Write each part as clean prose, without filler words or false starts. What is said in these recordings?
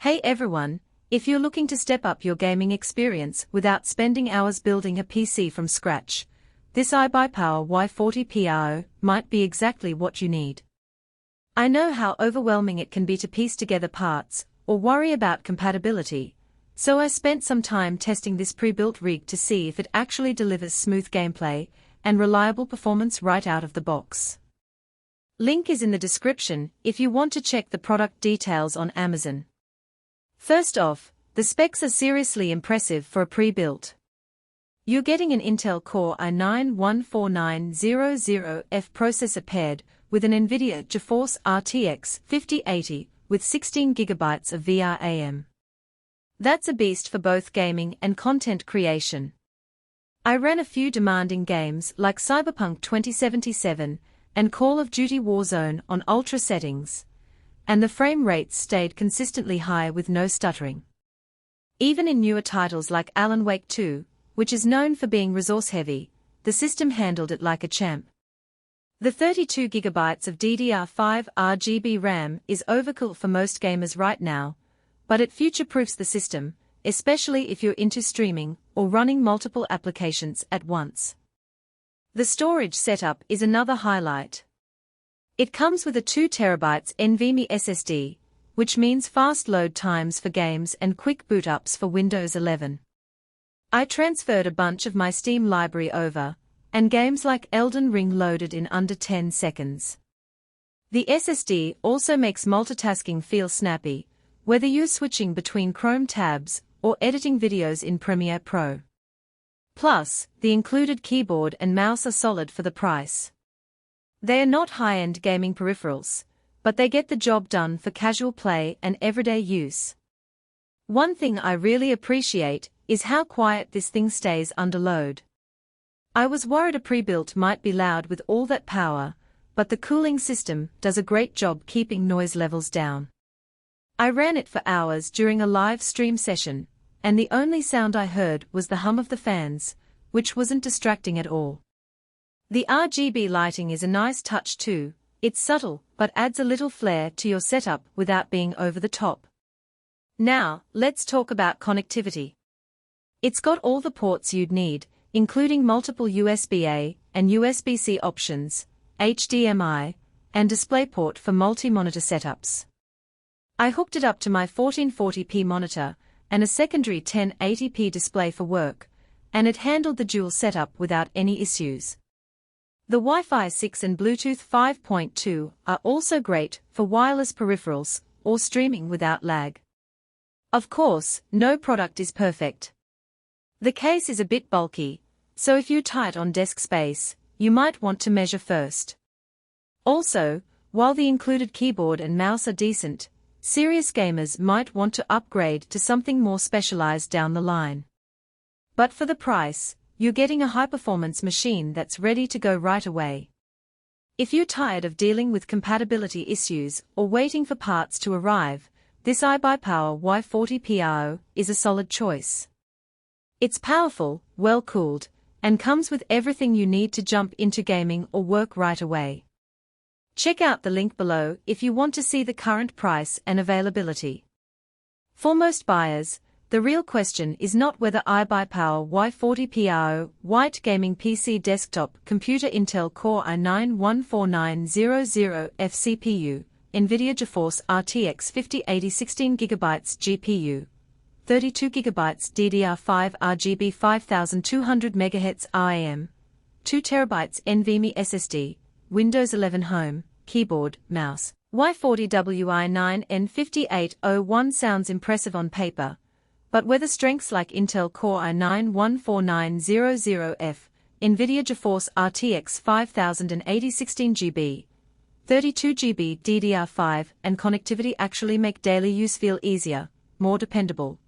Hey everyone, if you're looking to step up your gaming experience without spending hours building a PC from scratch, this iBUYPOWER Y40 PRO might be exactly what you need. I know how overwhelming it can be to piece together parts or worry about compatibility, so I spent some time testing this pre-built rig to see if it actually delivers smooth gameplay and reliable performance right out of the box. Link is in the description if you want to check the product details on Amazon. First off, the specs are seriously impressive for a pre-built. You're getting an Intel Core i9-14900F processor paired with an NVIDIA GeForce RTX 5080 with 16GB of VRAM. That's a beast for both gaming and content creation. I ran a few demanding games like Cyberpunk 2077 and Call of Duty Warzone on ultra settings, and the frame rates stayed consistently high with no stuttering. Even in newer titles like Alan Wake 2, which is known for being resource-heavy, the system handled it like a champ. The 32GB of DDR5 RGB RAM is overkill for most gamers right now, but it future-proofs the system, especially if you're into streaming or running multiple applications at once. The storage setup is another highlight. It comes with a 2TB NVMe SSD, which means fast load times for games and quick boot ups for Windows 11. I transferred a bunch of my Steam library over, and games like Elden Ring loaded in under 10 seconds. The SSD also makes multitasking feel snappy, whether you're switching between Chrome tabs or editing videos in Premiere Pro. Plus, the included keyboard and mouse are solid for the price. They are not high-end gaming peripherals, but they get the job done for casual play and everyday use. One thing I really appreciate is how quiet this thing stays under load. I was worried a pre-built might be loud with all that power, but the cooling system does a great job keeping noise levels down. I ran it for hours during a live stream session, and the only sound I heard was the hum of the fans, which wasn't distracting at all. The RGB lighting is a nice touch too. It's subtle, but adds a little flair to your setup without being over the top. Now, let's talk about connectivity. It's got all the ports you'd need, including multiple USB-A and USB-C options, HDMI, and DisplayPort for multi-monitor setups. I hooked it up to my 1440p monitor and a secondary 1080p display for work, and it handled the dual setup without any issues. The Wi-Fi 6 and Bluetooth 5.2 are also great for wireless peripherals or streaming without lag. Of course, no product is perfect. The case is a bit bulky, so if you're tight on desk space, you might want to measure first. Also, while the included keyboard and mouse are decent, serious gamers might want to upgrade to something more specialized down the line. But for the price, you're getting a high-performance machine that's ready to go right away. If you're tired of dealing with compatibility issues or waiting for parts to arrive, this iBUYPOWER Y40 PRO is a solid choice. It's powerful, well-cooled, and comes with everything you need to jump into gaming or work right away. Check out the link below if you want to see the current price and availability. For most buyers, the real question is not whether iBUYPOWER Y40 PRO white gaming PC desktop computer Intel Core i9-14900F CPU, NVIDIA GeForce RTX 5080 16GB GPU, 32GB DDR5 RGB 5200 MHz RAM, 2TB NVMe SSD, Windows 11 Home, keyboard, mouse. Y40 WI9N5801 sounds impressive on paper, but with strengths like Intel Core i9-14900F, NVIDIA GeForce RTX 5080 16GB, 32GB DDR5 and connectivity actually make daily use feel easier, more dependable,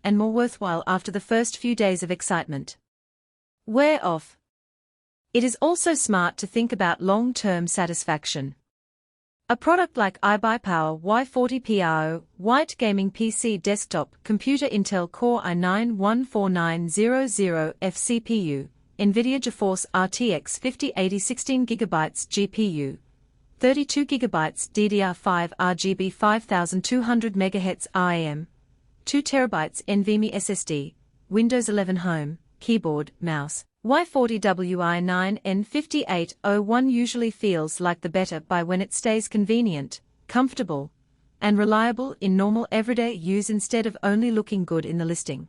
and more worthwhile after the first few days of excitement wear off. It is also smart to think about long-term satisfaction. A product like iBUYPOWER Y40 PRO white gaming PC desktop computer Intel Core i9-14900F CPU, NVIDIA GeForce RTX 5080 16GB GPU, 32GB DDR5 RGB 5200 MHz RAM, 2TB NVMe SSD, Windows 11 Home, keyboard, mouse. Y40 WI9N5801 usually feels like the better buy when it stays convenient, comfortable, and reliable in normal everyday use instead of only looking good in the listing.